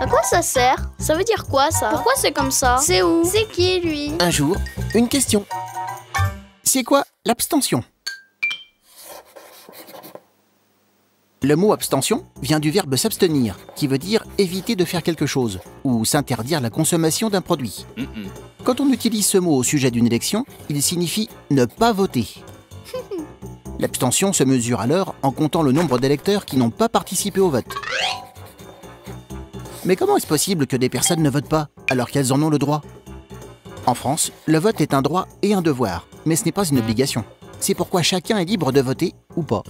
À quoi ça sert? Ça veut dire quoi, ça? Pourquoi c'est comme ça? C'est où? C'est qui, lui? Un jour, une question. C'est quoi l'abstention? Le mot abstention vient du verbe s'abstenir, qui veut dire éviter de faire quelque chose, ou s'interdire la consommation d'un produit. Quand on utilise ce mot au sujet d'une élection, il signifie ne pas voter. L'abstention se mesure alors en comptant le nombre d'électeurs qui n'ont pas participé au vote. Mais comment est-ce possible que des personnes ne votent pas, alors qu'elles en ont le droit? En France, le vote est un droit et un devoir, mais ce n'est pas une obligation. C'est pourquoi chacun est libre de voter ou pas.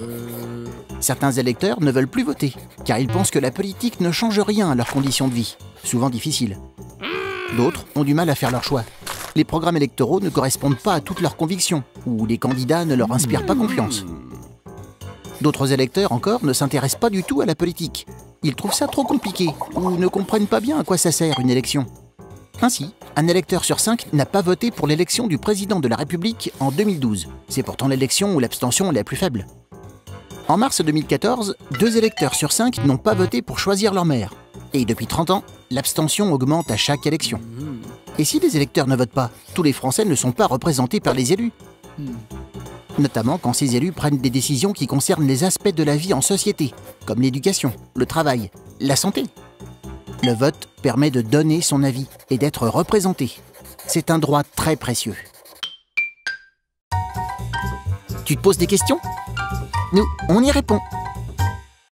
Certains électeurs ne veulent plus voter, car ils pensent que la politique ne change rien à leurs conditions de vie, souvent difficiles. D'autres ont du mal à faire leur choix. Les programmes électoraux ne correspondent pas à toutes leurs convictions, ou les candidats ne leur inspirent pas confiance. D'autres électeurs encore ne s'intéressent pas du tout à la politique. Ils trouvent ça trop compliqué, ou ne comprennent pas bien à quoi ça sert une élection. Ainsi, un électeur sur 5 n'a pas voté pour l'élection du président de la République en 2012. C'est pourtant l'élection où l'abstention est la plus faible. En mars 2014, 2 électeurs sur 5 n'ont pas voté pour choisir leur maire. Et depuis 30 ans, l'abstention augmente à chaque élection. Et si les électeurs ne votent pas, tous les Français ne sont pas représentés par les élus. Notamment quand ces élus prennent des décisions qui concernent les aspects de la vie en société, comme l'éducation, le travail, la santé. Le vote permet de donner son avis et d'être représenté. C'est un droit très précieux. Tu te poses des questions? Nous, on y répond.